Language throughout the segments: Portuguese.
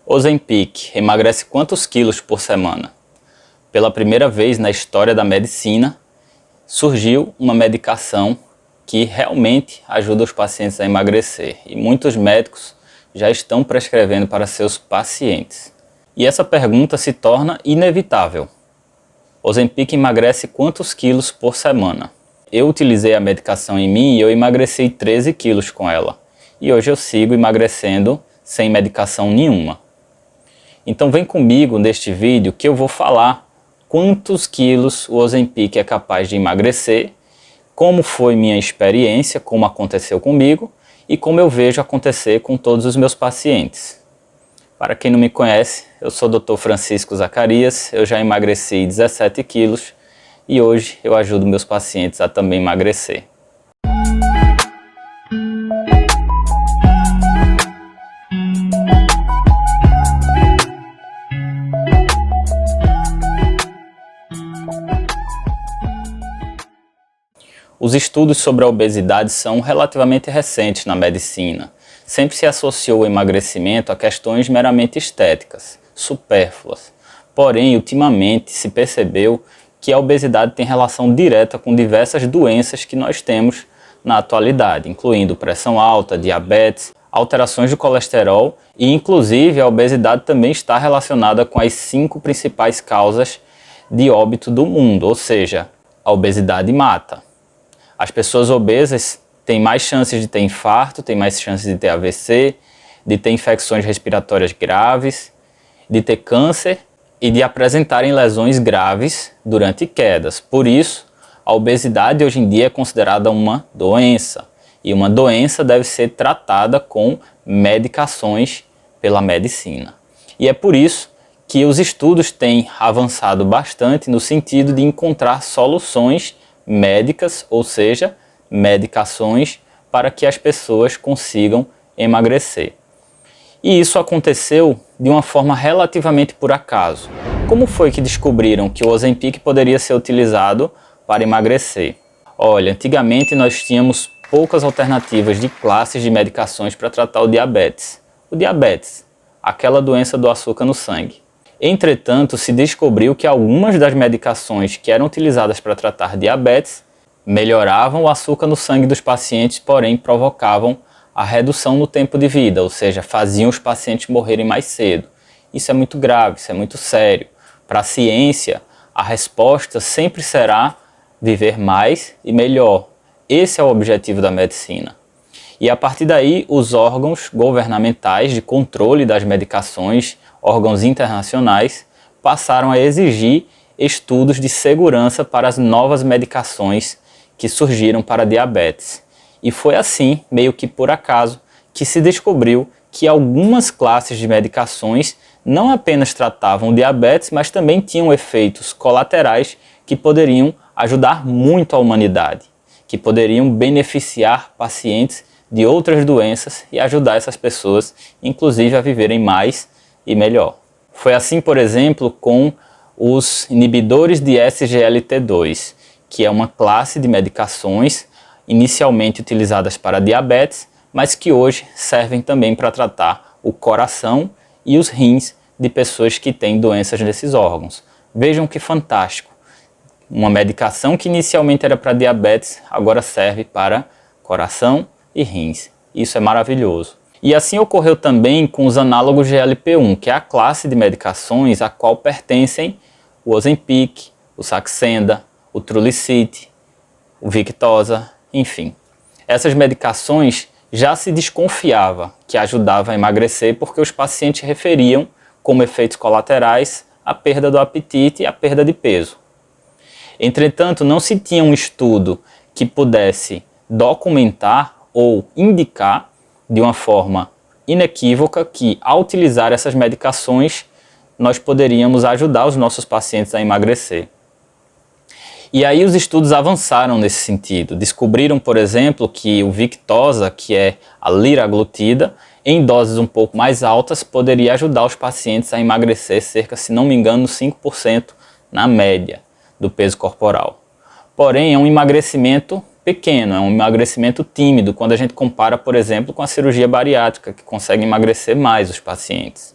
Ozempic emagrece quantos quilos por semana? Pela primeira vez na história da medicina, surgiu uma medicação que realmente ajuda os pacientes a emagrecer. E muitos médicos já estão prescrevendo para seus pacientes. E essa pergunta se torna inevitável. Ozempic emagrece quantos quilos por semana? Eu utilizei a medicação em mim e eu emagreci 13 quilos com ela. E hoje eu sigo emagrecendo sem medicação nenhuma. Então vem comigo neste vídeo que eu vou falar quantos quilos o Ozempic é capaz de emagrecer, como foi minha experiência, como aconteceu comigo e como eu vejo acontecer com todos os meus pacientes. Para quem não me conhece, eu sou o Dr. Francisco Zacarias, eu já emagreci 17 quilos e hoje eu ajudo meus pacientes a também emagrecer. Os estudos sobre a obesidade são relativamente recentes na medicina. Sempre se associou o emagrecimento a questões meramente estéticas, supérfluas. Porém, ultimamente se percebeu que a obesidade tem relação direta com diversas doenças que nós temos na atualidade, incluindo pressão alta, diabetes, alterações do colesterol e, inclusive, a obesidade também está relacionada com as 5 principais causas de óbito do mundo, ou seja, a obesidade mata. As pessoas obesas têm mais chances de ter infarto, têm mais chances de ter AVC, de ter infecções respiratórias graves, de ter câncer e de apresentarem lesões graves durante quedas. Por isso, a obesidade hoje em dia é considerada uma doença. E uma doença deve ser tratada com medicações pela medicina. E é por isso que os estudos têm avançado bastante no sentido de encontrar soluções médicas, ou seja, medicações para que as pessoas consigam emagrecer. E isso aconteceu de uma forma relativamente por acaso. Como foi que descobriram que o Ozempic poderia ser utilizado para emagrecer? Olha, antigamente nós tínhamos poucas alternativas de classes de medicações para tratar o diabetes. O diabetes, aquela doença do açúcar no sangue. Entretanto, se descobriu que algumas das medicações que eram utilizadas para tratar diabetes melhoravam o açúcar no sangue dos pacientes, porém provocavam a redução no tempo de vida, ou seja, faziam os pacientes morrerem mais cedo. Isso é muito grave, isso é muito sério. Para a ciência, a resposta sempre será viver mais e melhor. Esse é o objetivo da medicina. E a partir daí, os órgãos governamentais de controle das medicações, órgãos internacionais, passaram a exigir estudos de segurança para as novas medicações que surgiram para diabetes. E foi assim, meio que por acaso, que se descobriu que algumas classes de medicações não apenas tratavam diabetes, mas também tinham efeitos colaterais que poderiam ajudar muito a humanidade, que poderiam beneficiar pacientes de outras doenças e ajudar essas pessoas, inclusive, a viverem mais e melhor. Foi assim, por exemplo, com os inibidores de SGLT2, que é uma classe de medicações inicialmente utilizadas para diabetes, mas que hoje servem também para tratar o coração e os rins de pessoas que têm doenças nesses órgãos. Vejam que fantástico! Uma medicação que inicialmente era para diabetes, agora serve para coração e rins. Isso é maravilhoso. E assim ocorreu também com os análogos GLP-1, que é a classe de medicações a qual pertencem o Ozempic, o Saxenda, o Trulicity, o Victoza, enfim. Essas medicações já se desconfiava que ajudavam a emagrecer porque os pacientes referiam como efeitos colaterais a perda do apetite e a perda de peso. Entretanto, não se tinha um estudo que pudesse documentar ou indicar de uma forma inequívoca que, ao utilizar essas medicações, nós poderíamos ajudar os nossos pacientes a emagrecer. E aí os estudos avançaram nesse sentido. Descobriram, por exemplo, que o Victoza, que é a liraglutida, em doses um pouco mais altas, poderia ajudar os pacientes a emagrecer cerca, se não me engano, 5% na média do peso corporal. Porém, é um emagrecimento pequeno, é um emagrecimento tímido, quando a gente compara, por exemplo, com a cirurgia bariátrica, que consegue emagrecer mais os pacientes.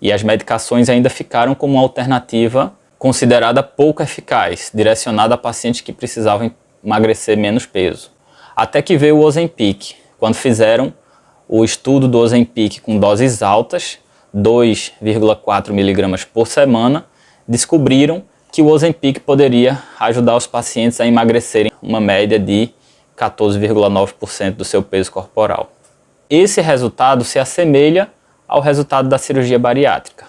E as medicações ainda ficaram como uma alternativa considerada pouco eficaz, direcionada a pacientes que precisavam emagrecer menos peso. Até que veio o Ozempic, quando fizeram o estudo do Ozempic com doses altas, 2,4 mg por semana, descobriram que o Ozempic poderia ajudar os pacientes a emagrecerem uma média de 14,9% do seu peso corporal. Esse resultado se assemelha ao resultado da cirurgia bariátrica.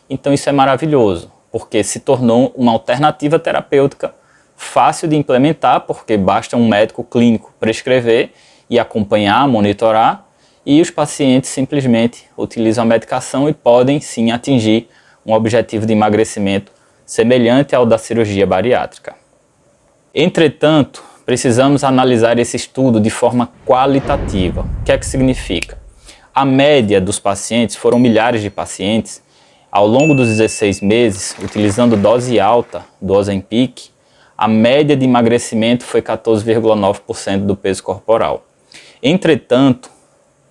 Então isso é maravilhoso, porque se tornou uma alternativa terapêutica fácil de implementar, porque basta um médico clínico prescrever e acompanhar, monitorar, e os pacientes simplesmente utilizam a medicação e podem sim atingir um objetivo de emagrecimento semelhante ao da cirurgia bariátrica. Entretanto, precisamos analisar esse estudo de forma qualitativa. O que é que significa? A média dos pacientes, foram milhares de pacientes, ao longo dos 16 meses, utilizando dose alta do Ozempic, a média de emagrecimento foi 14,9% do peso corporal. Entretanto,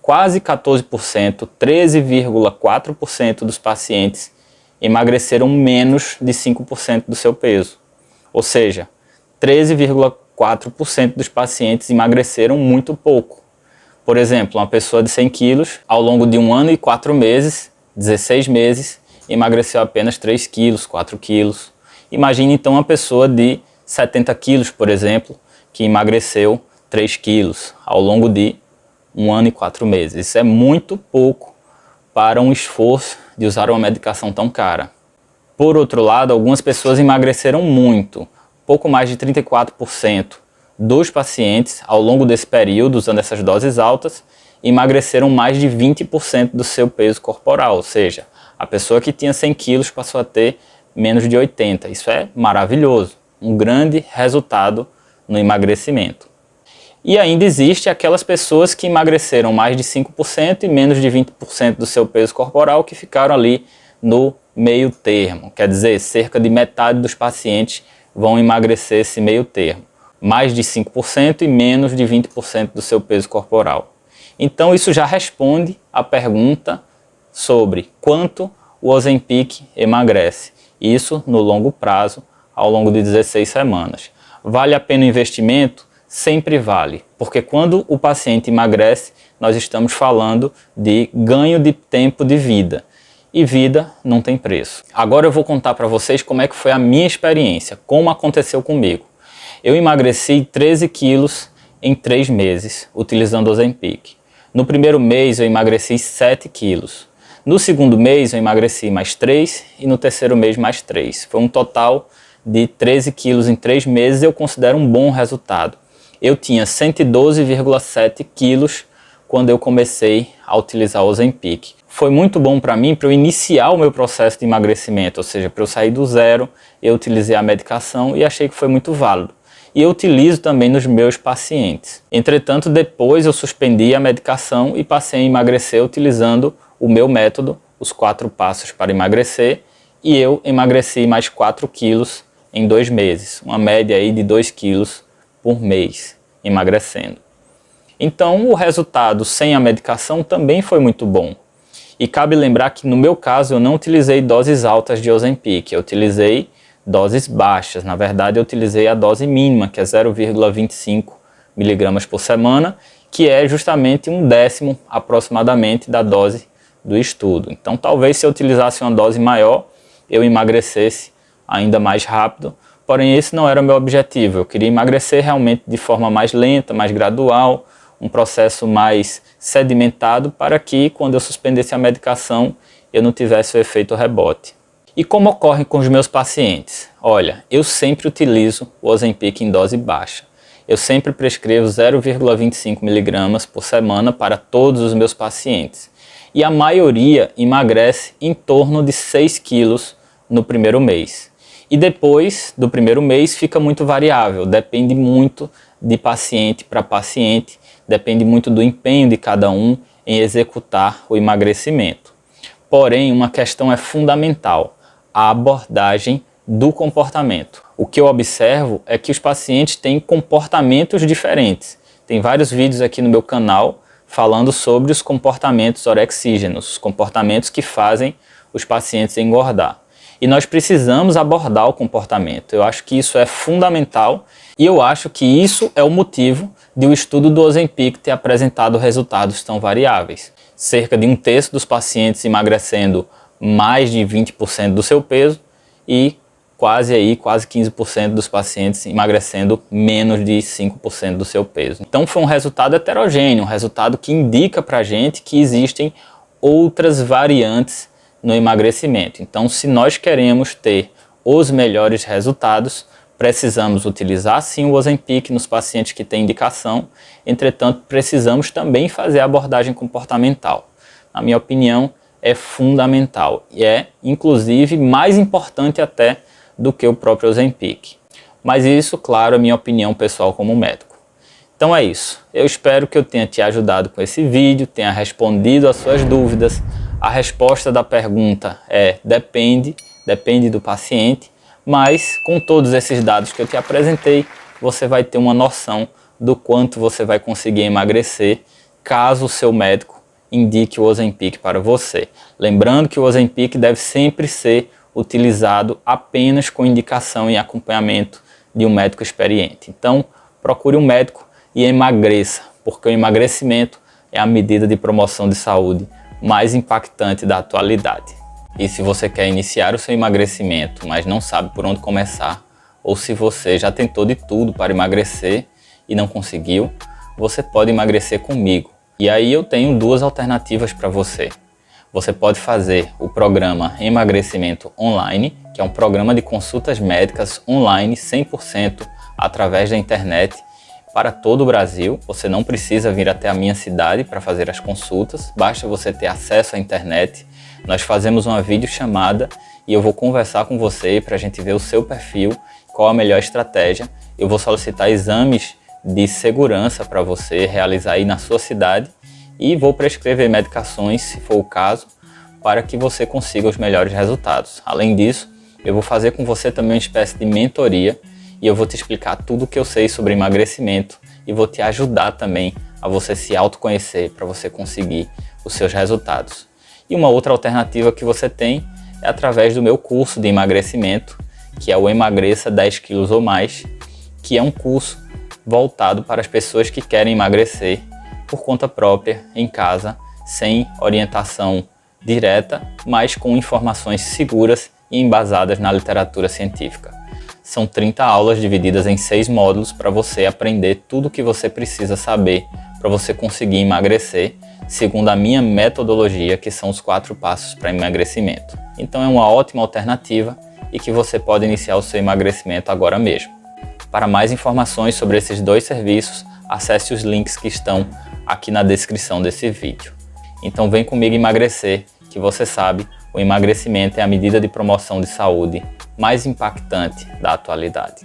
quase 14%, 13,4% dos pacientes emagreceram menos de 5% do seu peso. Ou seja, 13,4% dos pacientes emagreceram muito pouco. Por exemplo, uma pessoa de 100 quilos, ao longo de 1 ano e 4 meses, 16 meses, emagreceu apenas 3 quilos, 4 quilos. Imagine então uma pessoa de 70 quilos, por exemplo, que emagreceu 3 quilos ao longo de 1 ano e 4 meses. Isso é muito pouco para um esforço de usar uma medicação tão cara. Por outro lado, algumas pessoas emagreceram muito, pouco mais de 34% dos pacientes, ao longo desse período, usando essas doses altas, emagreceram mais de 20% do seu peso corporal, ou seja, a pessoa que tinha 100 quilos passou a ter menos de 80. Isso é maravilhoso, um grande resultado no emagrecimento. E ainda existe aquelas pessoas que emagreceram mais de 5% e menos de 20% do seu peso corporal, que ficaram ali no meio termo. Quer dizer, cerca de metade dos pacientes vão emagrecer esse meio termo. Mais de 5% e menos de 20% do seu peso corporal. Então isso já responde à pergunta sobre quanto o Ozempic emagrece. Isso no longo prazo, ao longo de 16 semanas. Vale a pena o investimento? Sempre vale, porque quando o paciente emagrece, nós estamos falando de ganho de tempo de vida. E vida não tem preço. Agora eu vou contar para vocês como é que foi a minha experiência, como aconteceu comigo. Eu emagreci 13 quilos em 3 meses, utilizando o Ozempic. No primeiro mês eu emagreci 7 quilos. No segundo mês eu emagreci mais 3 e no terceiro mês mais 3. Foi um total de 13 quilos em 3 meses, eu considero um bom resultado. Eu tinha 112,7 quilos quando eu comecei a utilizar o Ozempic. Foi muito bom para mim, para eu iniciar o meu processo de emagrecimento, ou seja, para eu sair do zero, eu utilizei a medicação e achei que foi muito válido. E eu utilizo também nos meus pacientes. Entretanto, depois eu suspendi a medicação e passei a emagrecer utilizando o meu método, os 4 passos para emagrecer, e eu emagreci mais 4 quilos em 2 meses, uma média aí de 2 quilos por mês emagrecendo. Então o resultado sem a medicação também foi muito bom. E cabe lembrar que no meu caso eu não utilizei doses altas de Ozempic, eu utilizei doses baixas. Na verdade eu utilizei a dose mínima, que é 0,25 mg por semana, que é justamente 1/10 aproximadamente da dose do estudo. Então talvez se eu utilizasse uma dose maior, eu emagrecesse ainda mais rápido, porém esse não era o meu objetivo. Eu queria emagrecer realmente de forma mais lenta, mais gradual, um processo mais sedimentado, para que quando eu suspendesse a medicação eu não tivesse o efeito rebote. E como ocorre com os meus pacientes? Olha, eu sempre utilizo o Ozempic em dose baixa. Eu sempre prescrevo 0,25 mg por semana para todos os meus pacientes. E a maioria emagrece em torno de 6 quilos no primeiro mês. E depois do primeiro mês fica muito variável, depende muito de paciente para paciente, depende muito do empenho de cada um em executar o emagrecimento. Porém, uma questão é fundamental, a abordagem do comportamento. O que eu observo é que os pacientes têm comportamentos diferentes. Tem vários vídeos aqui no meu canal falando sobre os comportamentos orexígenos, os comportamentos que fazem os pacientes engordar. E nós precisamos abordar o comportamento. Eu acho que isso é fundamental e eu acho que isso é o motivo de o estudo do Ozempic ter apresentado resultados tão variáveis. Cerca de 1/3 dos pacientes emagrecendo mais de 20% do seu peso e quase 15% dos pacientes emagrecendo menos de 5% do seu peso. Então foi um resultado heterogêneo, um resultado que indica para a gente que existem outras variantes no emagrecimento. Então, se nós queremos ter os melhores resultados, precisamos utilizar sim o Ozempic nos pacientes que têm indicação, entretanto, precisamos também fazer a abordagem comportamental. Na minha opinião, é fundamental e é, inclusive, mais importante até do que o próprio Ozempic. Mas isso, claro, é minha opinião pessoal como médico. Então é isso. Eu espero que eu tenha te ajudado com esse vídeo, tenha respondido às suas dúvidas. A resposta da pergunta é depende do paciente, mas com todos esses dados que eu te apresentei, você vai ter uma noção do quanto você vai conseguir emagrecer caso o seu médico indique o Ozempic para você. Lembrando que o Ozempic deve sempre ser utilizado apenas com indicação e acompanhamento de um médico experiente. Então, procure um médico e emagreça, porque o emagrecimento é a medida de promoção de saúde mais impactante da atualidade. E se você quer iniciar o seu emagrecimento, mas não sabe por onde começar, ou se você já tentou de tudo para emagrecer e não conseguiu, você pode emagrecer comigo. E aí eu tenho duas alternativas para você. Você pode fazer o programa Emagrecimento Online, que é um programa de consultas médicas online 100% através da internet para todo o Brasil. Você não precisa vir até a minha cidade para fazer as consultas, basta você ter acesso à internet. Nós fazemos uma videochamada e eu vou conversar com você para a gente ver o seu perfil, qual a melhor estratégia. Eu vou solicitar exames de segurança para você realizar aí na sua cidade e vou prescrever medicações, se for o caso, para que você consiga os melhores resultados. Além disso, eu vou fazer com você também uma espécie de mentoria e eu vou te explicar tudo o que eu sei sobre emagrecimento e vou te ajudar também a você se autoconhecer para você conseguir os seus resultados. E uma outra alternativa que você tem é através do meu curso de emagrecimento, que é o Emagreça 10 quilos ou mais, que é um curso voltado para as pessoas que querem emagrecer por conta própria, em casa, sem orientação direta, mas com informações seguras e embasadas na literatura científica. São 30 aulas divididas em 6 módulos para você aprender tudo o que você precisa saber para você conseguir emagrecer, segundo a minha metodologia, que são os 4 passos para emagrecimento. Então é uma ótima alternativa e que você pode iniciar o seu emagrecimento agora mesmo. Para mais informações sobre esses 2 serviços, acesse os links que estão aqui na descrição desse vídeo. Então vem comigo emagrecer, que você sabe, o emagrecimento é a medida de promoção de saúde mais impactante da atualidade.